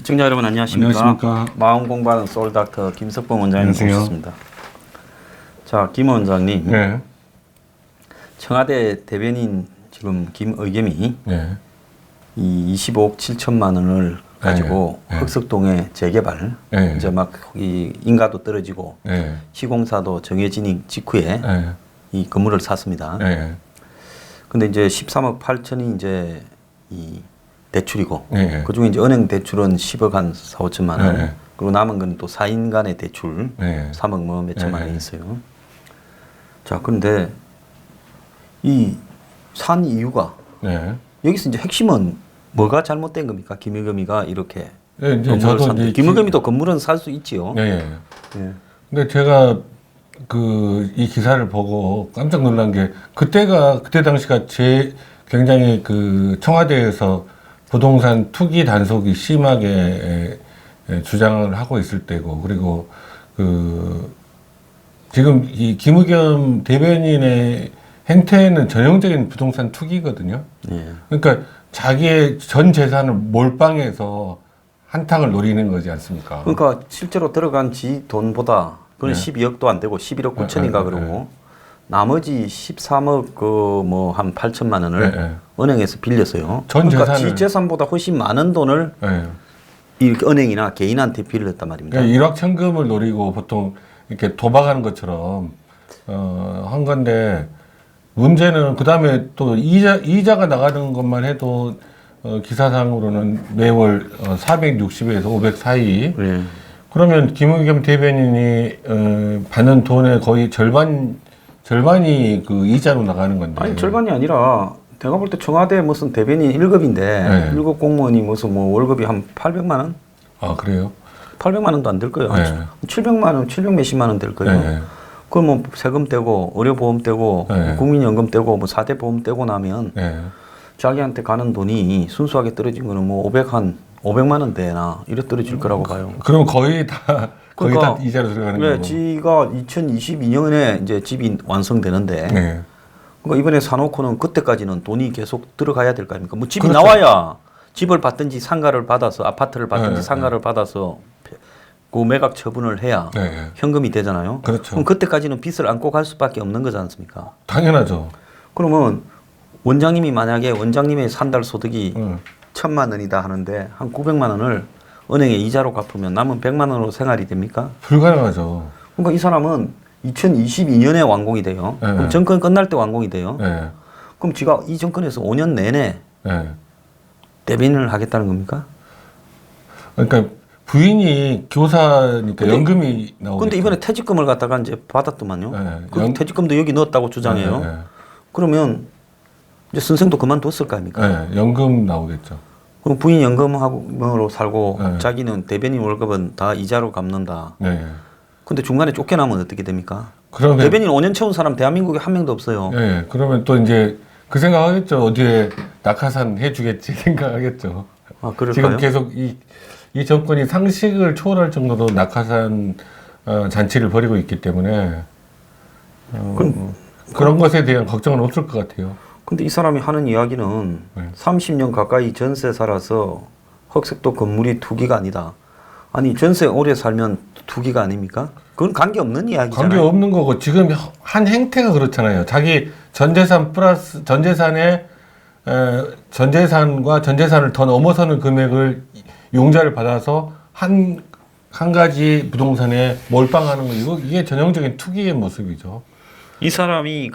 시청자 여러분 안녕하십니까? 안녕하십니까? 마음 공부하는 소울닥터 김석봉 원장님 모셨습니다. 자, 김 원장님. 네. 청와대 대변인 지금 김의겸이 네. 이 25억 7천만 원을 가지고 네. 흑석동의 재개발, 네. 이제 막 이 인가도 떨어지고 네. 시공사도 정해진 직후에 네. 이 건물을 샀습니다. 네. 근데 이제 13억 8천이 이제 이 대출이고, 네. 그중에 이제 은행 대출은 10억 한 4, 5천만 원, 네. 그리고 남은 건 또 사인 간의 대출 네. 3억 뭐 몇 천만 네. 원이 있어요. 자, 그런데 이 산 이유가 네. 여기서 이제 핵심은 뭐가 잘못된 겁니까? 김의겸이가 이렇게 네, 이제 건물을 저도 샀는데, 이제 김의겸이도 건물은 살 수 있지요. 네. 예. 근데 제가 이 기사를 보고 깜짝 놀란 게 그때 당시가 굉장히 청와대에서 부동산 투기 단속이 심하게 주장을 하고 있을 때고, 그리고 지금 이 김의겸 대변인의 행태는 전형적인 부동산 투기거든요. 예. 그러니까 자기의 전 재산을 몰빵해서 한탕을 노리는 거지 않습니까? 그러니까 실제로 들어간 지 돈보다 그건 네. 12억도 안 되고 11억 9천인가 그러고 나머지 13억 뭐 한 8천만 원을 네. 은행에서 빌렸어요. 전 그러니까 재산을 지 재산보다 훨씬 많은 돈을 네. 이렇게 은행이나 개인한테 빌렸단 말입니다. 그러니까 일확천금을 노리고 보통 이렇게 도박하는 것처럼 한 건데, 문제는 그 다음에 또 이자가 나가는 것만 해도 기사상으로는 매월 460에서 500 사이. 네. 그러면 김의겸 대변인이 받는 돈의 거의 절반이 그 이자로 나가는 건데. 아니 절반이 아니라 내가 볼 때 청와대 무슨 대변인 1급인데 네. 1급 공무원이 무슨 뭐 월급이 한 800만 원? 아, 그래요? 800만 원도 안 될 거예요. 네. 700만 원, 700 몇십만 원 될 거예요. 네. 그럼 뭐 세금 떼고 의료보험 떼고 네. 국민연금 떼고 뭐 4대 보험 떼고 나면 네. 자기한테 가는 돈이 순수하게 떨어진 거는 뭐 500만 원대나 이래 떨어질 거라고 봐요. 그럼 거의 다 그러니까 이자로 들어가는 네, 거고. 지가 2022년에 이제 집이 완성되는데 네. 그러니까 이번에 사놓고는 그때까지는 돈이 계속 들어가야 될 거 아닙니까? 뭐 집이 그렇죠. 나와야 집을 받든지 상가를 받아서 아파트를 받든지 네, 상가를 받아서 그 매각 처분을 해야 네. 현금이 되잖아요. 그렇죠. 그럼 그때까지는 빚을 안고 갈 수밖에 없는 거지 않습니까? 당연하죠. 그러면 원장님이 만약에 원장님의 산 달 소득이 응. 1,000만 원이다 하는데 한 900만 원을 은행에 이자로 갚으면 남은 100만 원으로 생활이 됩니까? 불가능하죠. 그러니까 이 사람은 2022년에 완공이 돼요. 네. 그럼 정권 끝날 때 완공이 돼요. 네. 그럼 지가 이 정권에서 5년 내내 네. 대변인을 하겠다는 겁니까? 그러니까 부인이 교사니까 근데- 연금이 나오고. 근데 이번에 퇴직금을 갖다가 이제 받았더만요. 네. 그 퇴직금도 여기 넣었다고 주장해요. 네. 그러면 이제 선생도 그만뒀을 거 아닙니까? 네. 연금 나오겠죠. 그럼 부인 연금으로 살고 네. 자기는 대변인 월급은 다 이자로 갚는다. 네. 근데 중간에 쫓겨나면 어떻게 됩니까? 그러면 대변인 5년 채운 사람 대한민국에 한 명도 없어요. 네. 그러면 또 이제 그 생각하겠죠. 어디에 낙하산 해주겠지 생각하겠죠. 아, 그럴까요? 지금 계속 이 정권이 상식을 초월할 정도로 낙하산 잔치를 벌이고 있기 때문에 그런 것에 대한 걱정은 없을 것 같아요. 근데 이 사람이 하는 이야기는 네. 30년 가까이 전세 살아서 흑색도 건물이 투기가 아니다. 아니 전세 오래 살면 투기가 아닙니까? 그건 관계없는 이야기잖아요. 관계 없는 거고, 지금 한 행태가 그렇잖아요. 자기 전재산 플러스 전재산과 전재산을 더 넘어서는 금액을 용자를 받아서 한 가지 부동산에 몰빵하는 거, 이게 전형적인 투기의 모습이죠. 이 사람이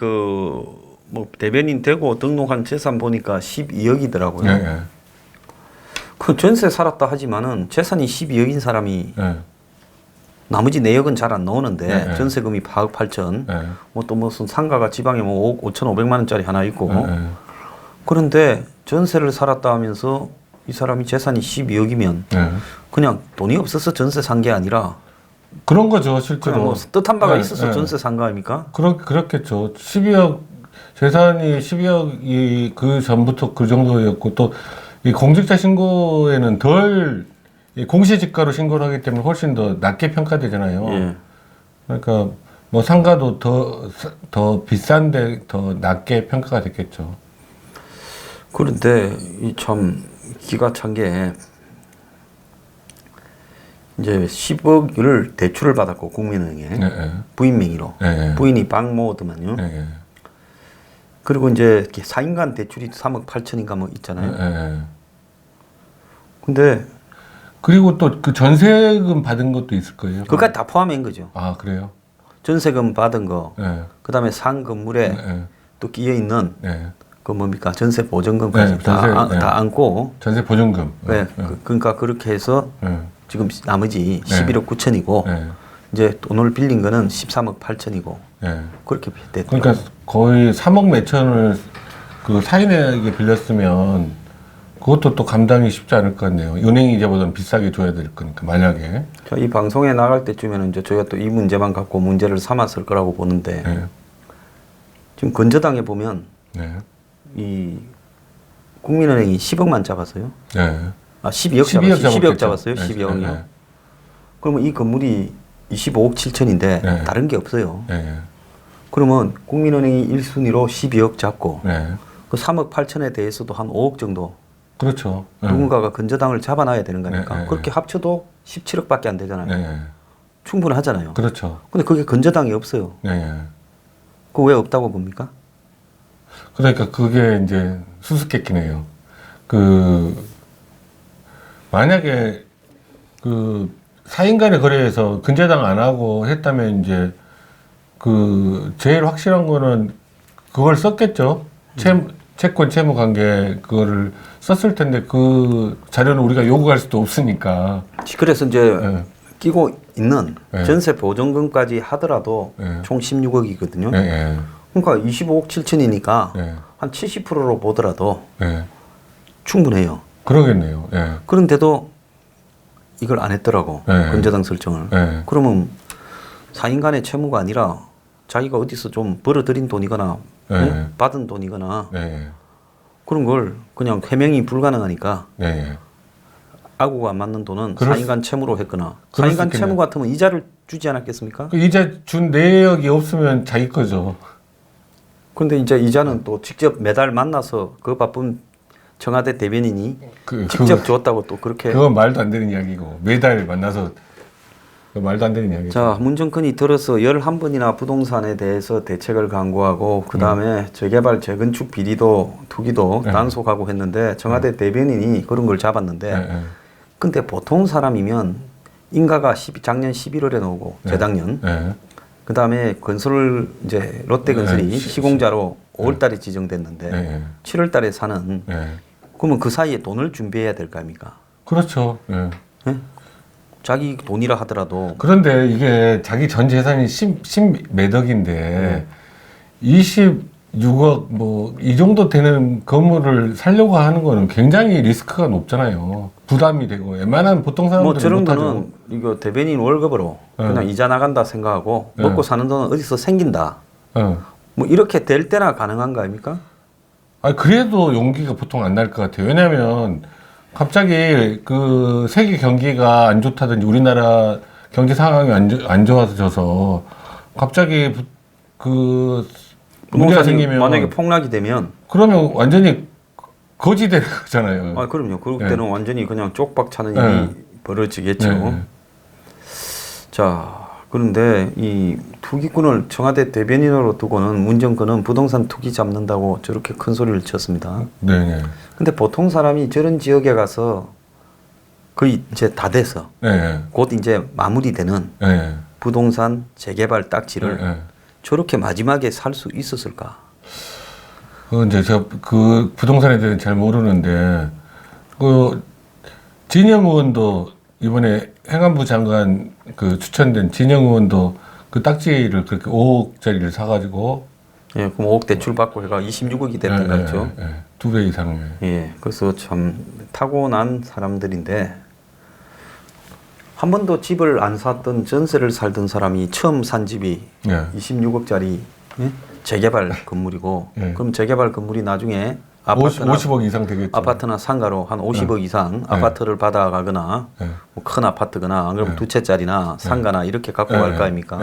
뭐 대변인 되고 등록한 재산 보니까 12억이더라고요. 네. 그 전세 살았다 하지만은 재산이 12억인 사람이 네. 나머지 내역은 잘 안 나오는데 네. 전세금이 8억 8천, 네. 뭐 또 무슨 상가가 지방에 뭐 5억 5,500만 원짜리 하나 있고 네. 그런데 전세를 살았다 하면서 이 사람이 재산이 12억이면 네. 그냥 돈이 없어서 전세 산 게 아니라 그런 거죠, 그냥 실제로. 뭐 뜻한 바가 네, 있어서 네. 전세 산 거 아닙니까? 그렇겠죠. 12억, 재산이 12억이 그 전부터 그 정도였고, 또 이 공직자 신고에는 이 공시지가로 신고를 하기 때문에 훨씬 더 낮게 평가되잖아요. 예. 그러니까 뭐 상가도 더 비싼데 더 낮게 평가가 됐겠죠. 그런데 이 참 기가 찬 게 이제 10억을 대출을 받았고 국민은행에 네, 네. 부인 명의로 네. 부인이 박모더만요. 네, 네. 그리고 이제 이렇게 4인간 대출이 3억 8천인가 뭐 있잖아요. 네, 네. 근데 그리고 또 그 전세금 받은 것도 있을 거예요. 그까지 다 포함한 거죠. 아 그래요? 전세금 받은 거, 네. 그다음에 산 건물에 네. 또 끼어 있는 네. 그 뭡니까 전세 보증금까지 네, 전세, 네. 다 안고. 전세 보증금. 네. 그러니까 그렇게 해서 네. 지금 나머지 네. 11억 9천이고 네. 이제 돈을 빌린 거는 13억 8천이고 네. 그렇게 됐더라고요. 그러니까 거의 3억 몇천을 그 사인에게 빌렸으면 그것도 또 감당이 쉽지 않을 것 같네요. 은행 이자보다는 비싸게 줘야 될 거니까 만약에. 자, 이 방송에 나갈 때쯤에는 이제 저희가 또 이 문제만 갖고 문제를 삼았을 거라고 보는데 네. 지금 건저당에 보면 네. 이 국민은행이 10억만 잡았어요. 네. 아 12억 12억 잡았어요. 12억 잡았겠죠. 잡았어요. 네. 12억이요. 네. 그러면 이 건물이 25억 7천인데 네. 다른 게 없어요. 네. 그러면 국민은행이 1순위로 12억 잡고 네. 그 3억 8천에 대해서도 한 5억 정도 그렇죠. 네. 누군가가 건저당을 잡아놔야 되는 거니까 네, 네, 그렇게 합쳐도 17억밖에 안 되잖아요. 네. 충분하잖아요. 그렇죠. 근데 그게 건저당이 없어요. 네. 그거 왜 없다고 봅니까? 그러니까 그게 이제 수수께끼네요. 그 만약에 그 사인간의 거래에서 근저당 안 하고 했다면 이제 그 제일 확실한 거는 그걸 썼겠죠. 채권 채무 관계 그거를 썼을 텐데 그 자료는 우리가 요구할 수도 없으니까. 그래서 이제 네. 끼고 있는 네. 전세 보증금까지 하더라도 네. 총 16억이거든요. 네. 네. 그러니까 25억 7천이니까 네. 한 70%로 보더라도 네. 충분해요. 그러겠네요. 네. 그런데도 이걸 안 했더라고. 네. 건저당 설정을. 네. 그러면 사인간의 채무가 아니라 자기가 어디서 좀 벌어들인 돈이거나 네. 응? 받은 돈이거나 네. 그런 걸 그냥 해명이 불가능하니까 네. 아구가 안 맞는 돈은 그럴 사인간 채무로 했거나 그럴 수 사인간 있겠네요. 채무 같으면 이자를 주지 않았겠습니까? 그 이자 준 내역이 없으면 자기 거죠. 그런데 이제 이자는 또 직접 매달 만나서 그 바쁜 청와대 대변인이 직접 줬다고 또 그렇게. 그건 말도 안 되는 이야기고 매달 만나서 그거 말도 안 되는 이야기죠. 자, 문정권이 들어서 11번이나 부동산에 대해서 대책을 강구하고 그 다음에 재개발 재건축 비리도 투기도 네. 단속하고 했는데 청와대 대변인이 그런 걸 잡았는데 네, 네. 근데 보통 사람이면 인가가 작년 11월에 나오고 네. 재작년 네. 그 다음에 건설 이제 롯데건설이 네. 시공자로 5월달에 지정됐는데 네. 7월달에 사는 네. 그러면 그 사이에 돈을 준비해야 될 거 아닙니까? 그렇죠. 네. 예? 자기 돈이라 하더라도 그런데 이게 자기 전 재산이 10몇 억인데 26억 뭐 이 정도 되는 건물을 살려고 하는 거는 굉장히 리스크가 높잖아요. 부담이 되고 웬만한 보통 뭐 사람들은 저런 못하죠. 거는 이거 대변인 월급으로 네. 그냥 이자 나간다 생각하고 네. 먹고 사는 돈은 어디서 생긴다. 어. 뭐 이렇게 될 때나 가능한 거 아닙니까? 아 그래도 용기가 보통 안 날 것 같아요. 왜냐하면 갑자기 그 세계 경기가 안 좋다든지 우리나라 경제 상황이 안 좋아져서 갑자기 그 문제가 부동산이 생기면 만약에 폭락이 되면 그러면 완전히 거지 되는 거잖아요. 아 그럼요. 그럴 네. 때는 완전히 그냥 쪽박 차는 네. 일이 벌어지겠죠. 네. 자 그런데 이 투기꾼을 청와대 대변인으로 두고는 문정권은 부동산 투기 잡는다고 저렇게 큰 소리를 쳤습니다. 네. 근데 보통 사람이 저런 지역에 가서 거의 이제 다 돼서 네. 곧 이제 마무리되는 네. 부동산 재개발 딱지를 네. 저렇게 마지막에 살 수 있었을까? 그 이제 저 그 부동산에 대해서 잘 모르는데 그 진영 의원도 이번에 행안부 장관 그 추천된 진영 의원도 그 딱지를 그렇게 5억짜리를 사가지고 예, 그럼 5억 대출 받고 해가 26억이 됐던 거 같죠. 2배 이상에. 예, 그래서 참 타고난 사람들인데 한 번도 집을 안 샀던 전세를 살던 사람이 처음 산 집이 26억짜리 예? 재개발 건물이고 그럼 재개발 건물이 나중에 아파트나 50억 이상 되겠죠. 아파트나 상가로 한 50억 이상 아파트를 받아가거나 뭐 큰 아파트거나 안 그러면 두 채짜리나 상가나 이렇게 갖고 갈 거 아닙니까?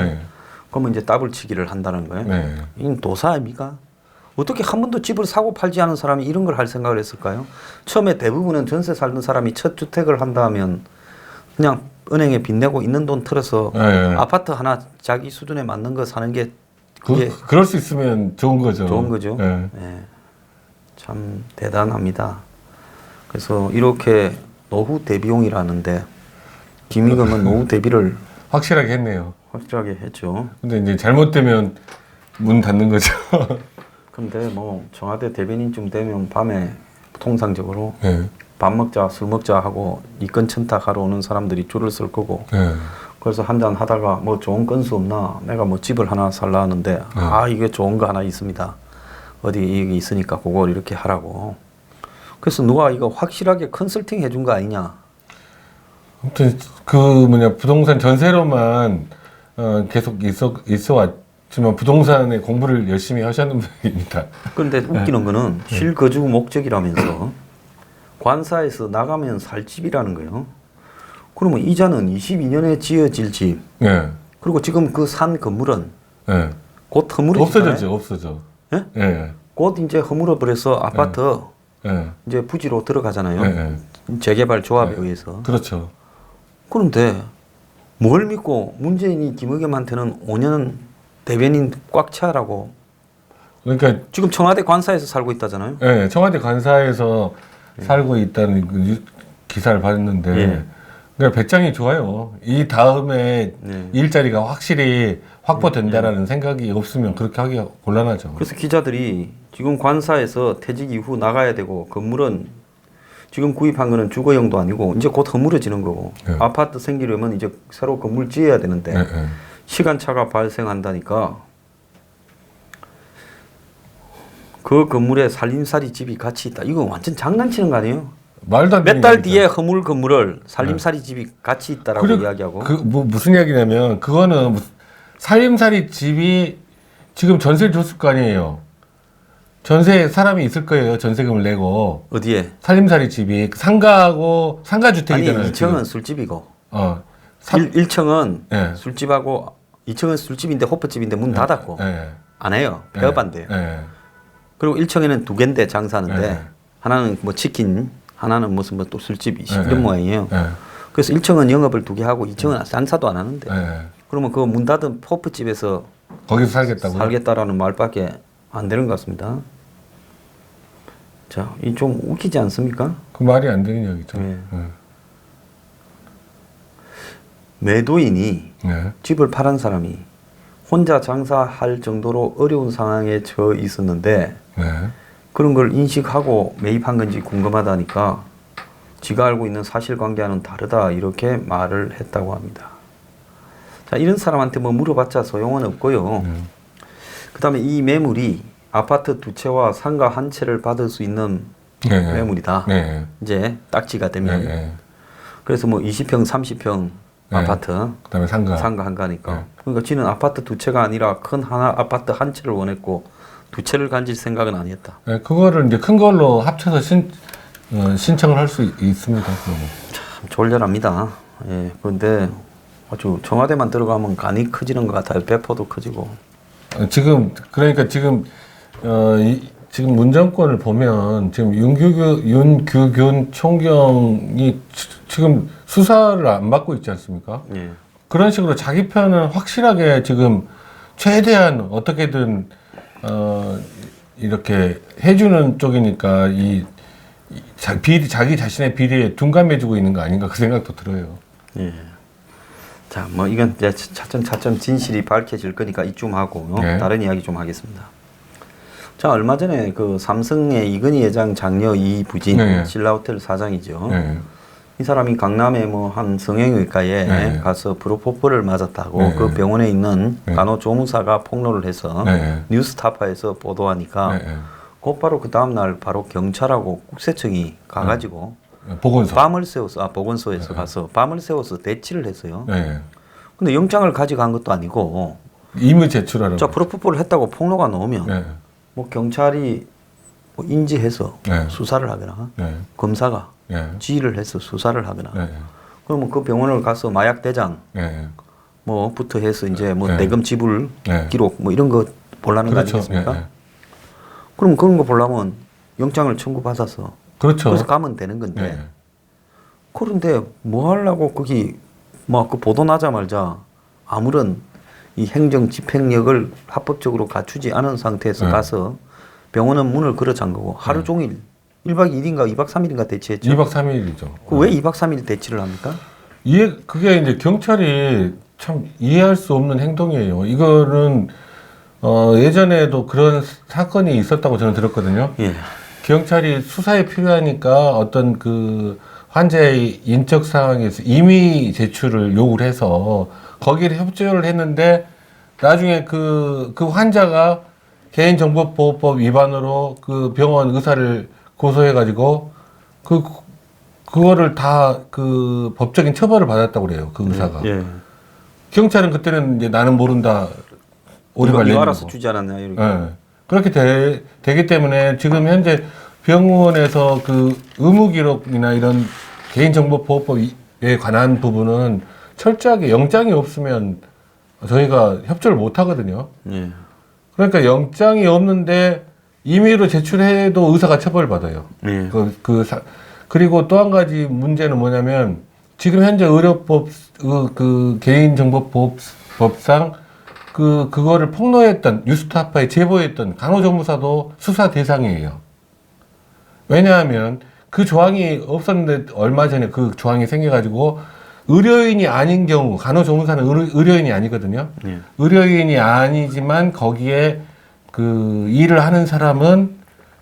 그러면 이제 더블치기를 한다는 거예요. 이건 도사 아닙니까? 어떻게 한 번도 집을 사고 팔지 않은 사람이 이런 걸 할 생각을 했을까요? 처음에 대부분은 전세 살던 사람이 첫 주택을 한다 하면 그냥 은행에 빚내고 있는 돈 털어서 네. 아파트 하나 자기 수준에 맞는 거 사는 게 그럴 수 있으면 좋은 거죠. 좋은 거죠. 네. 예. 참 대단합니다. 그래서 이렇게 노후 대비용이라는데 김의겸은 노후 대비를 확실하게 했네요. 확실하게 했죠. 근데 이제 잘못되면 문 닫는 거죠. 근데 뭐 청와대 대변인쯤 되면 밤에 통상적으로 네. 밥 먹자 술 먹자 하고 이건 천탁하러 오는 사람들이 줄을 쓸 거고 네. 그래서 한잔 하다가 뭐 좋은 건수 없나 내가 뭐 집을 하나 살라 하는데 아 이게 좋은 거 하나 있습니다. 어디 이게 있으니까 그걸 이렇게 하라고. 그래서 누가 이거 확실하게 컨설팅 해준 거 아니냐. 아무튼 부동산 전세로만 계속 있어 왔지만 부동산의 공부를 열심히 하셨는 분입니다. 그런데 웃기는 거는 실거주 목적이라면서 관사에서 나가면 살 집이라는 거예요. 그러면 이자는 22년에 지어질 집. 네. 그리고 지금 그 산 건물은 네. 곧 허물어지잖아요. 없어져. 예? 네. 곧 이제 허물어 버려서 아파트 네. 이제 부지로 들어가잖아요. 네. 재개발 조합에 의해서. 그렇죠. 그런데 뭘 믿고 문재인이 김의겸한테는 5년 대변인 꽉 차라고. 그러니까 지금 청와대 관사에서 살고 있다잖아요. 네, 청와대 관사에서 살고 있다는 그 기사를 봤는데 예. 그러니까 배짱이 좋아요. 이 다음에 네. 일자리가 확실히 확보된다라는 생각이 없으면 그렇게 하기가 곤란하죠. 그래서 기자들이 지금 관사에서 퇴직 이후 나가야 되고 건물은 지금 구입한 거는 주거용도 아니고 이제 곧 허물어지는 거고 네. 아파트 생기려면 이제 새로 건물 지어야 되는데 네, 네. 시간차가 발생한다니까 그 건물에 살림살이 집이 같이 있다. 이거 완전 장난치는 거 아니에요? 말도 안 되는 몇 달 얘기죠. 뒤에 허물 건물을 살림살이 집이 같이 있다라고 그리고 이야기하고 무슨 이야기냐면 그거는 살림살이 집이 지금 전세를 줬을 거 아니에요. 전세 사람이 있을 거예요. 전세금을 내고 어디에? 살림살이 집이 상가하고 상가주택이잖아요. 아니 2층은 술집이고 1층은 네. 술집하고 2층은 술집인데 호프집인데 문 닫았고 네. 안 해요. 폐업한대요. 네. 그리고 1층에는 2개인데 장사하는데 네. 하나는 뭐 치킨 하나는 무슨 뭐 또 술집이 네. 이런 모양이에요. 네. 그래서 1층은 영업을 2개 하고 2층은 장사도 안 하는데 네. 그러면 그 문 닫은 호프집에서 거기서 살겠다고요? 살겠다라는 말밖에 안 되는 것 같습니다. 자, 이 좀 웃기지 않습니까? 그 말이 안 되는 얘기죠. 네. 네. 매도인이 네. 집을 팔은 사람이 혼자 장사할 정도로 어려운 상황에 처해 있었는데 네. 그런 걸 인식하고 매입한 건지 궁금하다니까 지가 알고 있는 사실관계와는 다르다 이렇게 말을 했다고 합니다. 자, 이런 사람한테 뭐 물어봤자 소용은 없고요. 그 다음에 이 매물이 아파트 2채와 상가 1채를 받을 수 있는 네. 매물이다. 네. 이제 딱지가 되면. 네. 그래서 뭐 20평, 30평 네. 아파트, 그다음에 상가. 한가니까. 네. 그러니까 지는 아파트 2채가 아니라 큰 하나 아파트 1채를 원했고 2채를 가질 생각은 아니었다. 네, 그거를 이제 큰 걸로 합쳐서 신청을 할 수 있습니다. 그거는. 참 졸렬합니다. 예, 그런데 아주 청와대만 들어가면 간이 커지는 것 같아요. 배포도 커지고. 지금 그러니까 지금 지금 문정권을 보면 지금 윤규균 총경이 지금 수사를 안 받고 있지 않습니까? 예. 그런 식으로 자기 편은 확실하게 지금 최대한 어떻게든 이렇게 해주는 쪽이니까 자기 자신의 비리에 둔감해지고 있는 거 아닌가 그 생각도 들어요. 예. 자, 뭐 이건 이제 차츰 진실이 밝혀질 거니까 이쯤 하고 네. 다른 이야기 좀 하겠습니다. 자, 얼마 전에 그 삼성의 이건희 회장 장녀 이 부진 네. 신라호텔 사장이죠. 네. 이 사람이 강남의 뭐 한 성형외과에 네. 가서 프로포폴을 맞았다고 네. 그 병원에 있는 네. 간호조무사가 폭로를 해서 네. 뉴스타파에서 보도하니까 네. 곧바로 그 다음 날 바로 경찰하고 국세청이 가가지고 보건소. 밤을 새워서 보건소에서 가서 밤을 새워서 대치를 했어요. 네. 근데 영장을 가져간 것도 아니고 임의 제출하라고. 자 프로포폴을 했다고 폭로가 나오면 네. 뭐 경찰이 뭐 인지해서 네. 수사를 하거나 네. 검사가 네. 지휘를 해서 수사를 하거나 네. 그러면 그 병원을 가서 마약 대장 네. 뭐부터 해서 이제 뭐 네. 대금 지불 네. 기록 뭐 이런 거 보려는 그렇죠. 거 아니겠습니까? 네. 그럼 그런 거 보려면 영장을 청구받아서 그렇죠. 그래서 가면 되는 건데 네. 그런데 뭐 하려고 거기 뭐 그 보도 나자마자 아무런 이 행정 집행력을 합법적으로 갖추지 않은 상태에서 네. 가서 병원은 문을 걸어 잠그고 하루 종일 1박 2일인가 2박 3일인가 대치했죠. 2박 3일이죠. 그 왜 2박 3일 대치를 합니까? 그게 이제 경찰이 참 이해할 수 없는 행동이에요. 이거는 예전에도 그런 사건이 있었다고 저는 들었거든요. 예. 경찰이 수사에 필요하니까 어떤 그 환자의 인적 상황에서 임의 제출을 요구를 해서 거기를 협조를 했는데 나중에 그 환자가 개인정보보호법 위반으로 그 병원 의사를 고소해가지고 그거를 다 그 법적인 처벌을 받았다고 그래요. 그 의사가. 예. 경찰은 그때는 이제 나는 모른다. 오리발 이거 내밀고. 알아서 주지 않았냐 이렇게. 예. 그렇게 되기 때문에 지금 현재 병원에서 그 의무 기록이나 이런 개인정보보호법에 관한 부분은 철저하게 영장이 없으면 저희가 협조를 못 하거든요. 예. 그러니까 영장이 없는데 임의로 제출해도 의사가 처벌받아요. 예. 그리고 또 한 가지 문제는 뭐냐면 지금 현재 의료법 그 개인정보보호법상 그거를 폭로했던 뉴스타파에 제보했던 간호조무사도 수사 대상이에요. 왜냐하면 그 조항이 없었는데 얼마 전에 그 조항이 생겨가지고 의료인이 아닌 경우 간호조무사는 의료인이 아니거든요. 예. 의료인이 아니지만 거기에 그 일을 하는 사람은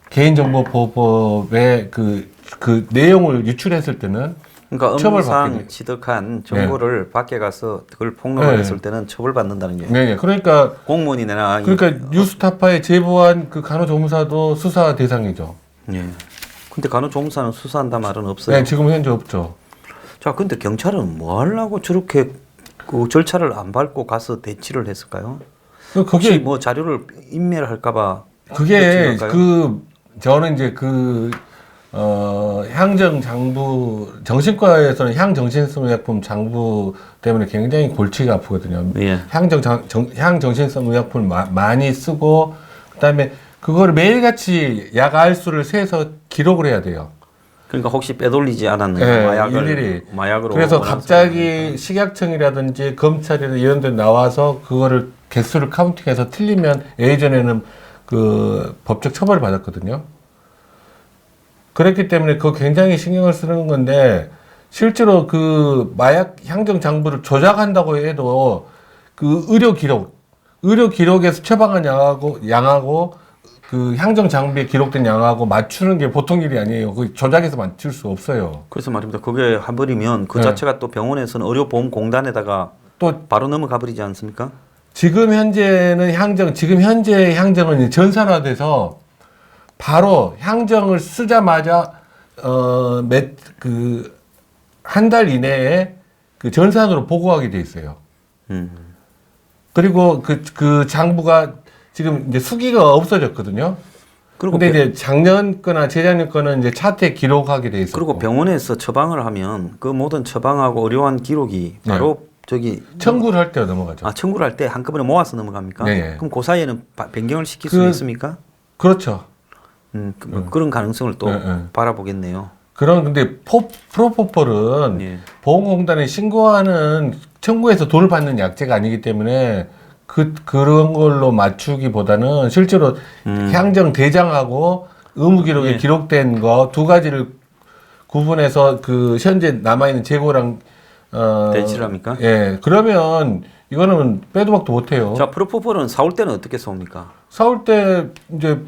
개인정보보호법의 그 내용을 유출했을 때는 그러니까 처벌받게 업무상 돼요. 취득한 정보를 밖에 가서 그걸 폭로를 네. 했을 때는 처벌받는다는 게 네, 그러니까 공무원이나 뉴스타파에 제보한 그 간호조무사도 수사 대상이죠. 예. 근데 간호조무사는 수사한다 말은 없어요. 네, 지금 현재 없죠. 자, 근데 경찰은 뭐 하려고 저렇게 그 절차를 안 밟고 가서 대치를 했을까요? 혹시 그게 뭐 자료를 인멸 할까봐 그게 그럴까요? 저는 이제 향정장부 정신과에서는 향정신성 의약품 장부 때문에 굉장히 골치가 아프거든요. 예. 향정신성 의약품을 많이 쓰고 그다음에 그거를 매일같이 약 알수를 세서 기록을 해야 돼요. 그러니까 혹시 빼돌리지 않았는가 네, 일일이. 마약으로 그래서 원하는 갑자기 식약청이라든지 검찰이나 이런 데 나와서 그거를 개수를 카운팅해서 틀리면 예전에는 그 법적 처벌을 받았거든요. 그렇기 때문에 그거 굉장히 신경을 쓰는 건데 실제로 그 마약 향정 장부를 조작한다고 해도 그 의료 기록에서 처방한 양하고 그 향정 장비에 기록된 양하고 맞추는 게 보통 일이 아니에요. 그 조작해서 맞출 수 없어요. 그래서 말입니다. 그게 해버리면 그 네. 자체가 또 병원에서는 의료보험공단에다가 또 바로 넘어가 버리지 않습니까? 지금 현재 향정은 전산화돼서 바로 향정을 쓰자마자 한 달 이내에 그 전산으로 보고하게 돼 있어요. 그리고 그 장부가 지금 이제 수기가 없어졌거든요. 그리고 근데 이제 작년 거나 재작년 거는 이제 차트에 기록하게 돼 있어요. 그리고 병원에서 처방을 하면 그 모든 처방하고 의료한 기록이 바로 저기 청구를 할 때 넘어가죠. 청구를 할 때 한꺼번에 모아서 넘어갑니까? 네. 그럼 그 사이에는 변경을 시킬 수 있습니까? 그렇죠. 그런 가능성을 또 네. 바라보겠네요. 근데 프로포폴은 예. 보건공단에 신고하는 청구해서 돈을 받는 약제가 아니기 때문에 그런 걸로 맞추기보다는 실제로 향정 대장하고 의무 기록에 예. 기록된 거 두 가지를 구분해서 그 현재 남아있는 재고랑 대치를 합니까? 예. 그러면 이거는 빼도 박도 못해요. 자, 프로포폴은 사올 때는 어떻게 사옵니까? 사올 때 이제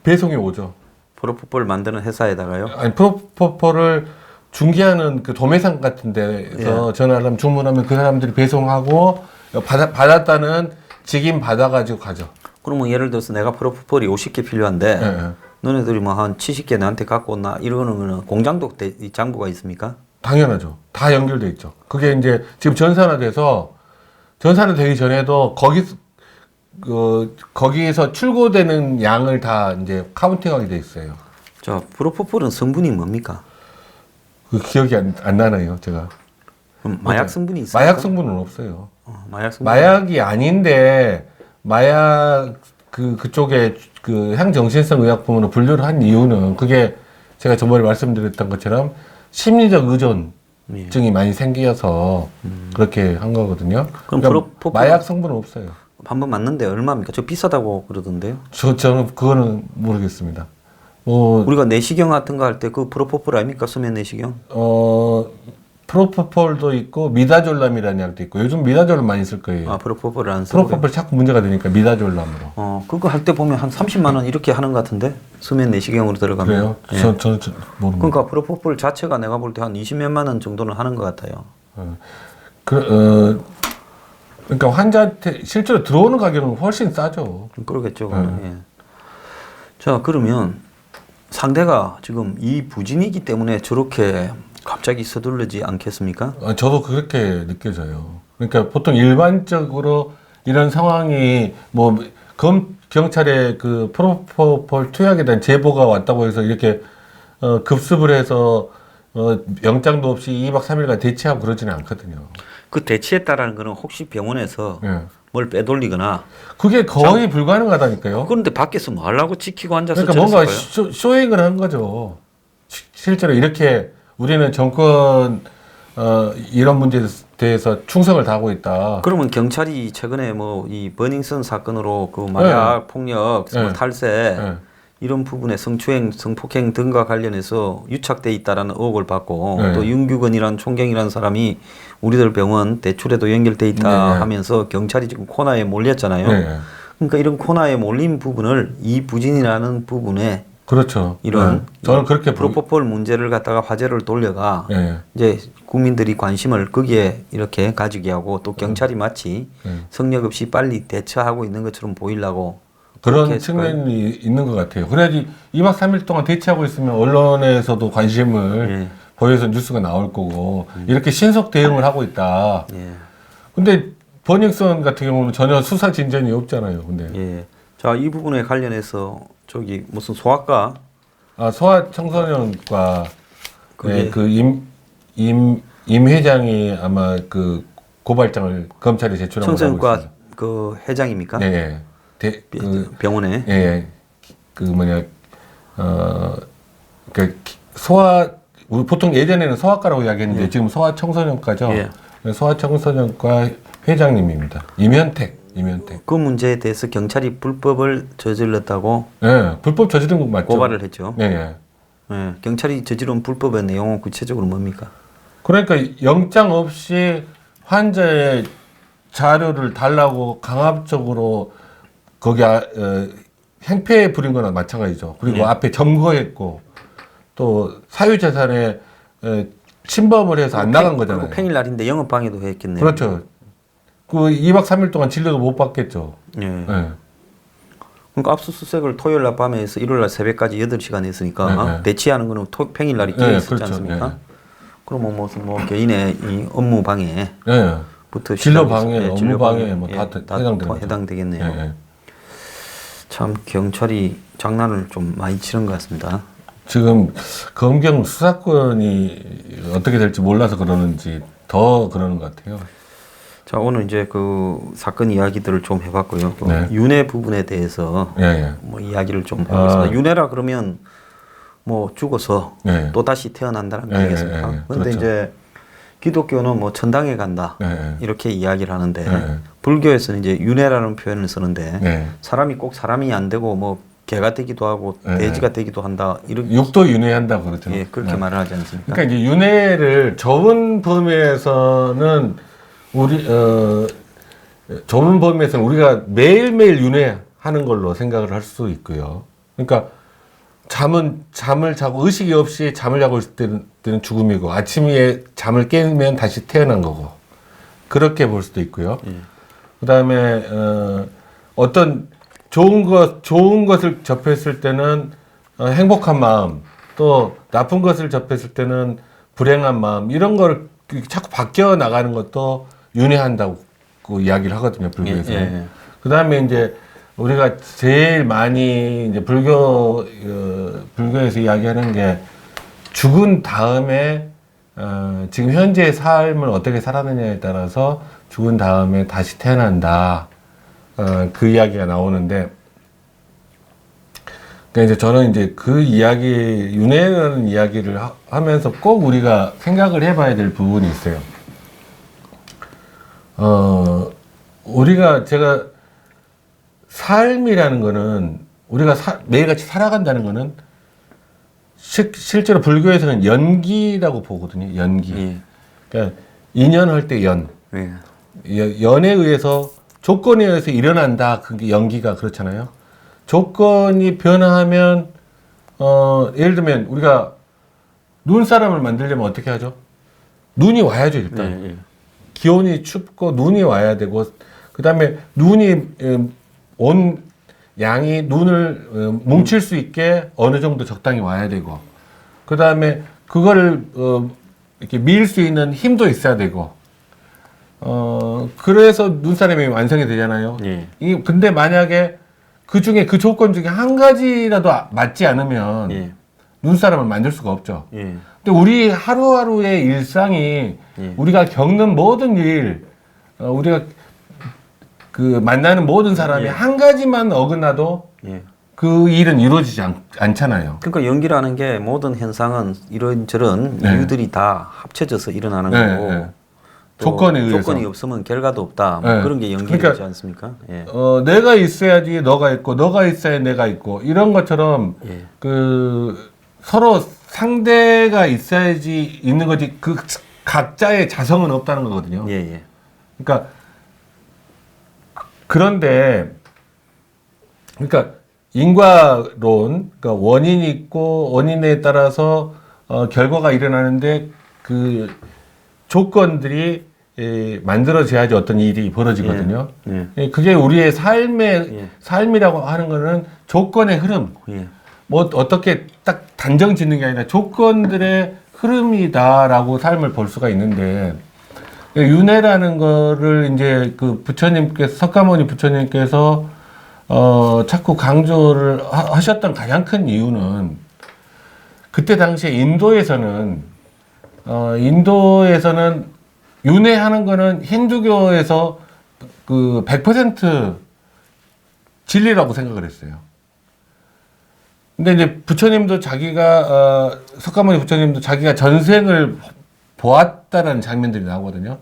배송이 오죠. 프로포폴 만드는 회사에다가요? 아니 프로포폴을 중개하는 그 도매상 같은 데서 전화를 하면 주문하면 그 사람들이 배송하고 받았다는 직인 받아가지고 가죠. 그러면 예를 들어서 내가 프로포폴이 50개 필요한데 예. 너네들이 뭐 한 70개 나한테 갖고 온나 이러는 거는 공장도 이 장부가 있습니까? 당연하죠. 다 연결돼 있죠. 그게 이제 지금 전산화되기 전에도 거기에서 출고되는 양을 다 이제 카운팅하게 돼 있어요. 자, 프로포폴은 성분이 뭡니까? 그 기억이 안 나네요, 제가. 그럼 마약 성분이 있습니까? 마약 성분은 없어요. 마약 성분. 마약이 아닌데 마약 그쪽에 그 향정신성 의약품으로 분류를 한 이유는 그게 제가 저번에 말씀드렸던 것처럼 심리적 의존 증이 많이 생겨서 그렇게 한 거거든요. 그럼 그러니까 마약 성분은 없어요. 한번 맞는데 얼마입니까? 저 비싸다고 그러던데요. 저는 그거는 모르겠습니다. 뭐 우리가 내시경 같은 거 할 때 그 프로포폴 아닙니까? 수면 내시경? 프로포폴도 있고 미다졸람이라는 약도 있고 요즘 미다졸람 많이 쓸 거예요. 아, 프로포폴을 안 쓰고. 프로포폴 자꾸 문제가 되니까 미다졸람으로. 그거 할 때 보면 한 30만 원 이렇게 하는 것 같은데 수면 내시경으로 들어가면. 그래요? 예. 저는 모릅니다. 그러니까 프로포폴 자체가 내가 볼 때 한 20몇만 원 정도는 하는 것 같아요. 그러니까 환자한테 실제로 들어오는 가격은 훨씬 싸죠. 그러겠죠. 예. 자, 그러면 상대가 지금 이 부진이기 때문에 저렇게 갑자기 서둘르지 않겠습니까? 저도 그렇게 느껴져요. 그러니까 보통 일반적으로 이런 상황이 뭐 경찰에 그 프로포폴 투약에 대한 제보가 왔다고 해서 이렇게 급습을 해서 영장도 없이 2박 3일간 대치하고 그러지는 않거든요. 그 대치했다라는 거는 혹시 병원에서 예. 뭘 빼돌리거나 그게 거의 불가능하다니까요. 그런데 밖에서 뭐 하려고 지키고 앉아서 그러니까 뭔가 저랬을까요? 쇼잉을 한 거죠. 실제로 이렇게 우리는 정권 이런 문제에 대해서 충성을 다하고 있다. 그러면 경찰이 최근에 뭐 이 버닝썬 사건으로 그 마약, 폭력, 뭐 탈세 이런 부분에 성추행, 성폭행 등과 관련해서 유착돼 있다라는 의혹을 받고 또 윤규건이라는 총경이라는 사람이 우리들 병원 대출에도 연결돼 있다 하면서 경찰이 지금 코너에 몰렸잖아요. 그러니까 이런 코너에 몰린 부분을 이 부진이라는 부분에 그렇죠. 이런 저는 그렇게 프로포폴 문제를 갖다가 화제를 돌려가 이제 국민들이 관심을 거기에 이렇게 가지게 하고 또 경찰이 마치 성역 없이 빨리 대처하고 있는 것처럼 보이려고 그런 측면이 있는 것 같아요. 그래야지 2박 3일 동안 대치하고 있으면 언론에서도 관심을 보여서 뉴스가 나올 거고 이렇게 신속 대응을 하고 있다. 근데 버닝썬 같은 경우는 전혀 수사 진전이 없잖아요. 근데 자, 이 부분에 관련해서 저기 무슨 소아과 소아 청소년과 임 회장이 아마 그 고발장을 검찰에 제출한 걸로 알고 있습니다. 청소년과 그 회장입니까? 네. 병원에. 그 뭐냐 그 우리 보통 예전에는 소아과라고 이야기했는데 지금 소아청소년과죠. 소아청소년과 회장님입니다. 임현택. 그 문제에 대해서 경찰이 불법을 저질렀다고 불법 저지른 거 맞죠? 고발을 했죠. 네. 경찰이 저지른 불법의 내용은 구체적으로 뭡니까? 그러니까 영장 없이 환자의 자료를 달라고 강압적으로 거기 행패 부린 거나 마찬가지죠. 그리고 앞에 점거했고 또 사유재산에 침범을 해서 안 나간 거잖아요. 그리고 평일날인데 영업방해도 했겠네요. 그렇죠. 그 2박 3일 동안 진료도 못 받겠죠. 그러니까 압수수색을 토요일날 밤에 해서 일요일날 새벽까지 8시간 했으니까 대치하는 거는 평일날이 끼어 있었지 그렇죠. 않습니까? 그러면 무슨 뭐 개인의 이 업무 방해 부터 진료 방해, 업무 방해 뭐 다 해당되겠네요. 참 경찰이 장난을 좀 많이 치는 것 같습니다. 지금 검경 수사권이 어떻게 될지 몰라서 그러는지 더 그러는 것 같아요. 자, 오늘 이제 그 사건 이야기들을 좀 해봤고요. 윤회 부분에 대해서 뭐 이야기를 좀 해보겠습니다. 윤회라 그러면 뭐 죽어서 또 다시 태어난다는 거 아니겠습니까? 그런데 이제 기독교는 뭐 천당에 간다 이렇게 이야기를 하는데 불교에서는 이제 윤회라는 표현을 쓰는데 사람이 꼭 사람이 안 되고 뭐 개가 되기도 하고 돼지가 되기도 한다. 이렇게 육도 윤회한다 그러죠. 그렇게 말을 하지 않습니까? 그러니까 이제 윤회를 좁은 범위에서는 좁은 범위에서는 우리가 매일매일 윤회하는 걸로 생각을 할 수 있고요. 그러니까 잠을 자고 의식이 없이 잠을 자고 있을 때는 죽음이고 아침에 잠을 깨면 다시 태어난 거고 그렇게 볼 수도 있고요. 그다음에 어떤 좋은 것을 접했을 때는 행복한 마음, 또 나쁜 것을 접했을 때는 불행한 마음 이런 걸 자꾸 바뀌어 나가는 것도 윤회한다고 이야기를 하거든요, 불교에서. 그다음에 이제 우리가 제일 많이 이제 불교에서 이야기하는 게 죽은 다음에 지금 현재의 삶을 어떻게 살았느냐에 따라서 죽은 다음에 다시 태어난다. 그 이야기가 나오는데 그러니까 이제 저는 이제 그 이야기, 윤회라는 이야기를 하면서 꼭 우리가 생각을 해봐야 될 부분이 있어요. 우리가 제가 삶이라는 거는 우리가 매일같이 살아간다는 거는 실제로 불교에서는 연기라고 보거든요. 연기. 예. 그러니까 인연할 때 연. 예. 연에 의해서 조건에 의해서 일어난다. 그게 연기가 그렇잖아요. 조건이 변화하면 예를 들면 우리가 눈사람을 만들려면 어떻게 하죠? 눈이 와야죠 일단. 예. 기온이 춥고 눈이 와야 되고 그다음에 눈이 온 양이 눈을 뭉칠 수 있게 어느 정도 적당히 와야 되고 그다음에 그거를 이렇게 밀 수 있는 힘도 있어야 되고 그래서 눈사람이 완성이 되잖아요. 예. 근데 만약에 그 중에 그 조건 중에 한 가지라도 맞지 않으면 예. 눈사람을 만들 수가 없죠. 예. 근데 우리 하루하루의 일상이 예. 우리가 겪는 모든 일, 우리가 그 만나는 모든 사람이 예. 한 가지만 어긋나도 예. 그 일은 이루어지지 않잖아요. 그러니까 연기라는 게 모든 현상은 이런저런 네. 이유들이 다 합쳐져서 일어나는 네, 거고 네. 또 조건에 의해서. 조건이 없으면 결과도 없다. 뭐 네. 그런 게 연기되지 그러니까, 않습니까? 예. 내가 있어야지 너가 있고, 너가 있어야 내가 있고, 이런 것처럼 예. 그 서로 상대가 있어야지 있는 거지 그 각자의 자성은 없다는 거거든요. 예, 예. 그러니까 그런데 그러니까 인과론, 그러니까 원인이 있고 원인에 따라서 결과가 일어나는데 그 조건들이 만들어져야지 어떤 일이 벌어지거든요. 예. 그게 우리의 삶의 예. 삶이라고 하는 거는 조건의 흐름. 예. 뭐 어떻게 딱 단정 짓는 게 아니라 조건들의 흐름이다라고 삶을 볼 수가 있는데 윤회라는 거를 이제 그 부처님께서 석가모니 부처님께서 자꾸 강조를 하셨던 가장 큰 이유는 그때 당시에 인도에서는 윤회하는 거는 힌두교에서 그 100% 진리라고 생각을 했어요. 근데 이제 부처님도 석가모니 부처님도 자기가 전생을 보았다라는 장면들이 나오거든요.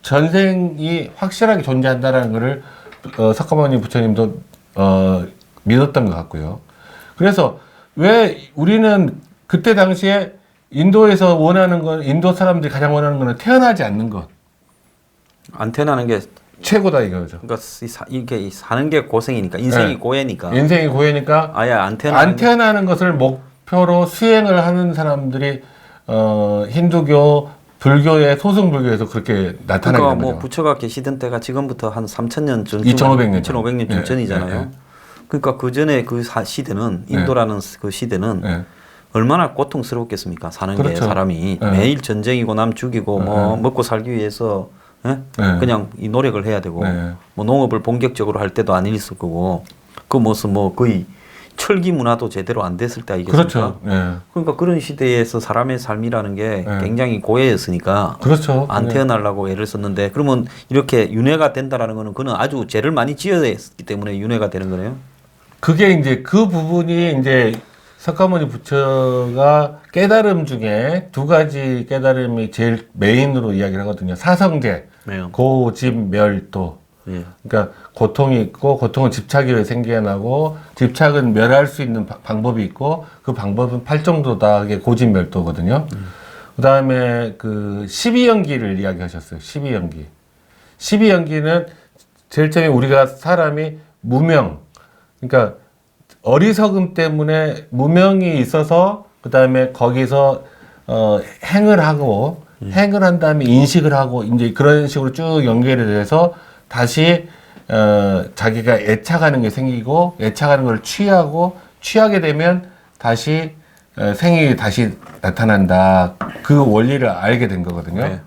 전생이 확실하게 존재한다라는 거를 석가모니 부처님도 믿었던 것 같고요. 그래서 왜 우리는 그때 당시에 인도에서 원하는 건, 인도 사람들이 가장 원하는 거는 태어나지 않는 것. 안 태어나는 게 최고다 이거죠. 그러니까 이게 사는 게 고생이니까 인생이 네. 고해니까 인생이 고해니까 아예 안 태어나는 것을 목표로 수행을 하는 사람들이 힌두교, 불교의 소승불교에서 그렇게 나타나게 그러니까 된 뭐 거죠. 부처가 계시던 때가 지금부터 한 3,000년 전, 2,500년 2,500년 예, 전이잖아요. 예. 그러니까 그 전에 그 시대는 인도라는 그 시대는 네. 얼마나 고통스럽겠습니까? 사는 게 그렇죠. 사람이 네. 매일 전쟁이고 남 죽이고 뭐 먹고 살기 위해서 예? 네. 그냥 이 노력을 해야 되고 네. 뭐 농업을 본격적으로 할 때도 아니었을 거고 그 무슨 뭐 거의 철기 문화도 제대로 안 됐을 때 아니겠습니까? 그렇죠. 네. 그러니까 그런 시대에서 사람의 삶이라는 게 네. 굉장히 고해였으니까 그렇죠. 안 태어나려고 애를 썼는데 그러면 이렇게 윤회가 된다라는 거는 그는 아주 죄를 많이 지었기 때문에 윤회가 되는 거네요. 그게 이제 그 부분이 이제 석가모니 부처가 깨달음 중에 두 가지 깨달음이 제일 메인으로 이야기를 하거든요. 사성제, 네. 고집멸도. 예. 그러니까 고통이 있고 고통은 집착이 왜 생겨나고 집착은 멸할 수 있는 방법이 있고 그 방법은 팔정도다. 그게 고집멸도거든요. 그다음에 그 12연기를 이야기하셨어요. 12연기. 12연기는 제일 처음에 우리가 사람이 무명, 그러니까 어리석음 때문에 무명이 있어서 그다음에 거기서 행을 하고 행을 한 다음에 인식을 하고 이제 그런 식으로 쭉 연결이 돼서 다시 자기가 애착하는 게 생기고 애착하는 걸 취하게 되면 다시 생이 다시 나타난다. 그 원리를 알게 된 거거든요. 네.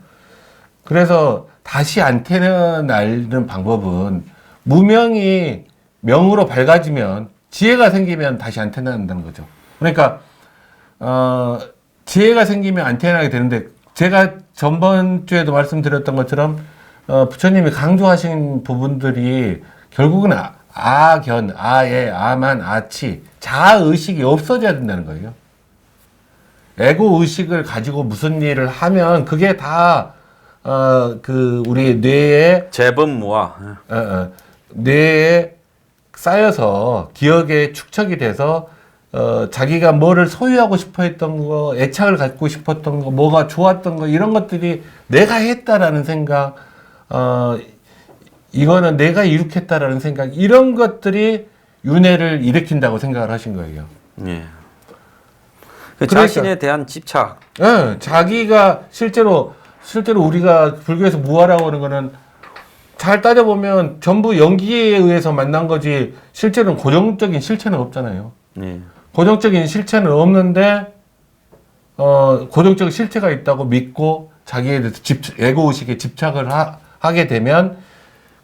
그래서 다시 안 태어나는 방법은 무명이 명으로 밝아지면 지혜가 생기면 다시 안 태어난다는 거죠. 그러니까 지혜가 생기면 안 태어나게 되는데 제가 전번 주에도 말씀드렸던 것처럼 부처님이 강조하신 부분들이 결국은 아견, 아예, 아만, 아치 자아의식이 없어져야 된다는 거예요. 에고의식을 가지고 무슨 일을 하면 그게 다 우리 뇌에 재범무화. 뇌에 쌓여서 기억에 축적이 돼서 자기가 뭐를 소유하고 싶어 했던 거, 애착을 갖고 싶었던 거, 뭐가 좋았던 거, 이런 것들이 내가 했다라는 생각, 이거는 내가 이룩했다라는 생각, 이런 것들이 윤회를 일으킨다고 생각을 하신 거예요. 예. 그 그러니까, 자신에 대한 집착. 예, 자기가 실제로 우리가 불교에서 무아라고 하는 거는 잘 따져보면 전부 연기에 의해서 만난 거지 실제로는 고정적인 실체는 없잖아요. 예. 고정적인 실체는 없는데 고정적인 실체가 있다고 믿고 자기에 대해서 에고의식에 집착을 하게 되면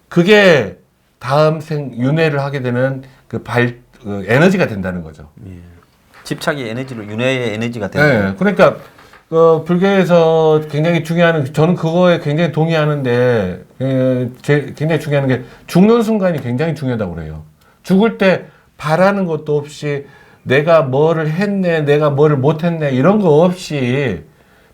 그게 다음 윤회를 하게 되는 그 에너지가 된다는 거죠. 예. 집착이 에너지로 윤회의 에너지가 된다. 네, 그러니까 불교에서 굉장히 중요한, 저는 그거에 굉장히 동의하는데 굉장히 중요한 게 죽는 순간이 굉장히 중요하다고 그래요. 죽을 때 바라는 것도 없이 내가 뭐를 했네, 내가 뭐를 못했네 이런 거 없이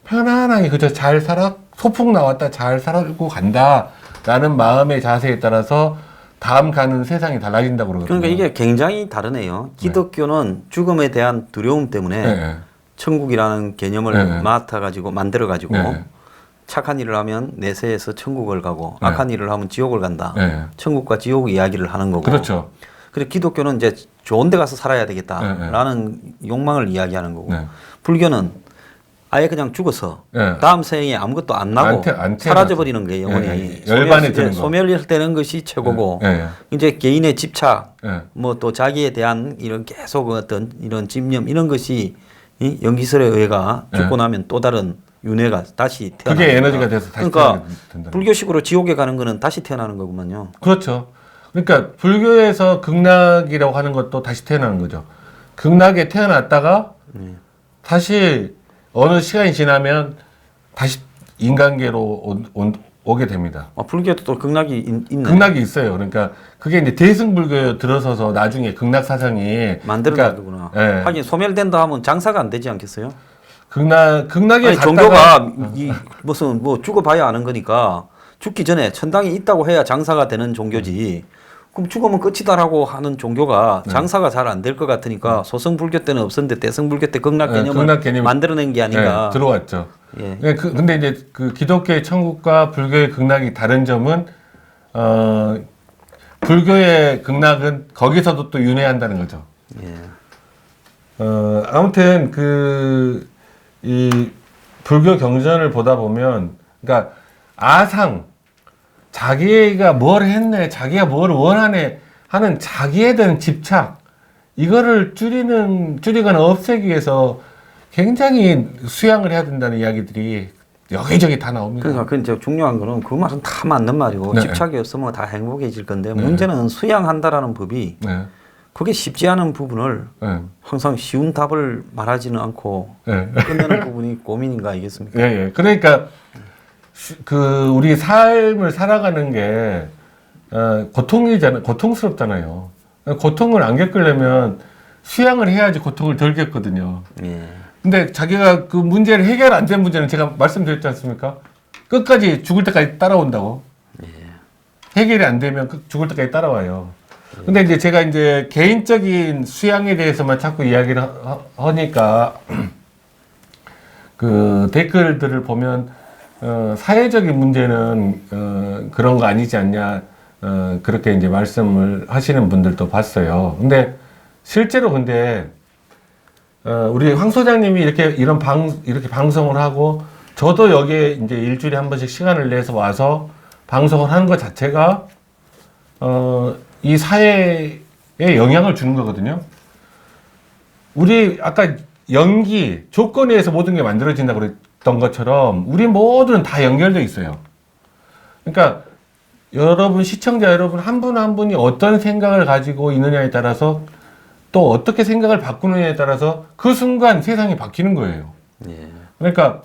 편안하게 그저 잘 살아, 소풍 나왔다 잘 살고 간다라는 마음의 자세에 따라서 다음 가는 세상이 달라진다고 그러거든요. 그러니까 이게 굉장히 다르네요. 기독교는 죽음에 대한 두려움 때문에 천국이라는 개념을 맡아가지고 만들어가지고 착한 일을 하면 내세에서 천국을 가고 악한 일을 하면 지옥을 간다. 천국과 지옥 이야기를 하는 거고. 그렇죠. 그리고 기독교는 이제 좋은 데 가서 살아야 되겠다라는 욕망을 이야기하는 거고. 불교는 아예 그냥 죽어서 다음 생에 아무것도 안 나고 사라져버리는 거예요, 영혼이. 열반에 드는 거. 소멸되는 것이 최고고. 이제 개인의 집착, 뭐 또 자기에 대한 이런 계속 어떤 이런 집념 이런 것이 이 연기설의 의해가 죽고 나면 또 다른 윤회가 다시 태어나는 그게 에너지가 돼서 다시 그러니까 된다. 불교식으로 지옥에 가는 거는 다시 태어나는 거구만요. 그렇죠. 그러니까 불교에서 극락이라고 하는 것도 다시 태어나는 거죠. 극락에 태어났다가 다시 어느 시간이 지나면 다시 인간계로 오게 됩니다. 불교도 또 극락이 있네. 극락이 있어요. 그러니까 그게 이제 대승불교에 들어서서 나중에 극락 사상이 만들어나구나. 그러니까, 하긴 소멸된다 하면 장사가 안 되지 않겠어요? 극락에 아니, 종교가 무슨 뭐 죽어봐야 아는 거니까 죽기 전에 천당이 있다고 해야 장사가 되는 종교지. 그럼 죽으면 끝이다라고 하는 종교가 장사가 잘 안 될 것 같으니까 소승불교 때는 없었는데 대승불교 때 극락 개념을 만들어낸 게 아닌가. 들어왔죠. 예. 근데 이제 그 기독교의 천국과 불교의 극락이 다른 점은 불교의 극락은 거기서도 또 윤회한다는 거죠. 예. 아무튼 이 불교 경전을 보다 보면, 그러니까 아상, 자기가 뭘 했네, 자기가 뭘 원하네 하는 자기에 대한 집착, 이거를 줄이거나 없애기 위해서 굉장히 수양을 해야 된다는 이야기들이 여기저기 다 나옵니다. 그러니까 그 이제 중요한 거는 그 말은 다 맞는 말이고 집착이 없으면 다 행복해질 건데 문제는 수양한다라는 법이 그게 쉽지 않은 부분을 항상 쉬운 답을 말하지는 않고 끝내는 부분이 고민인가 아니겠습니까? 예. 그러니까 우리 삶을 살아가는 게 고통스럽잖아요. 고통을 안 겪으려면 수양을 해야지 고통을 덜 겪거든요. 근데 자기가 그 문제를 해결 안 된 문제는 제가 말씀드렸지 않습니까? 끝까지 죽을 때까지 따라온다고. 해결이 안 되면 죽을 때까지 따라와요. 근데 이제 제가 이제 개인적인 수양에 대해서만 자꾸 이야기를 하니까 그 댓글들을 보면 사회적인 문제는 그런 거 아니지 않냐, 그렇게 이제 말씀을 하시는 분들도 봤어요. 근데 실제로 우리 황 소장님이 이렇게 방송을 하고 저도 여기에 이제 일주일에 한 번씩 시간을 내서 와서 방송을 하는 것 자체가 이 사회에 영향을 주는 거거든요. 우리 아까 연기 조건에 의해서 모든 게 만들어진다고 그랬던 것처럼 우리 모두는 다 연결돼 있어요. 그러니까 여러분, 시청자 여러분 한 분 한 분이 어떤 생각을 가지고 있느냐에 따라서, 또 어떻게 생각을 바꾸느냐에 따라서 그 순간 세상이 바뀌는 거예요. 그러니까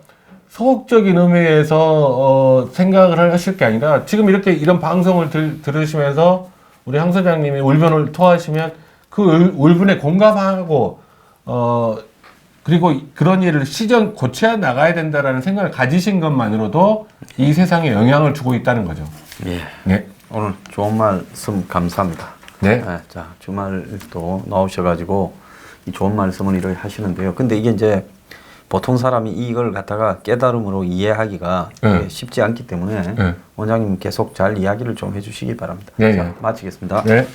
소극적인 의미에서 생각을 하실 게 아니라 지금 이런 방송을 들으시면서 우리 황 소장님이 울분을 토하시면 그 울분에 공감하고 그리고 그런 일을 시정 고쳐 나가야 된다라는 생각을 가지신 것만으로도 이 세상에 영향을 주고 있다는 거죠. 예. 네. 오늘 좋은 말씀 감사합니다. 네. 자, 주말도 나오셔가지고 이 좋은 말씀을 이렇게 하시는데요. 근데 이게 이제 보통 사람이 이걸 갖다가 깨달음으로 이해하기가 네. 쉽지 않기 때문에 네. 원장님 계속 잘 이야기를 좀 해주시기 바랍니다. 네, 자, 네. 마치겠습니다. 네.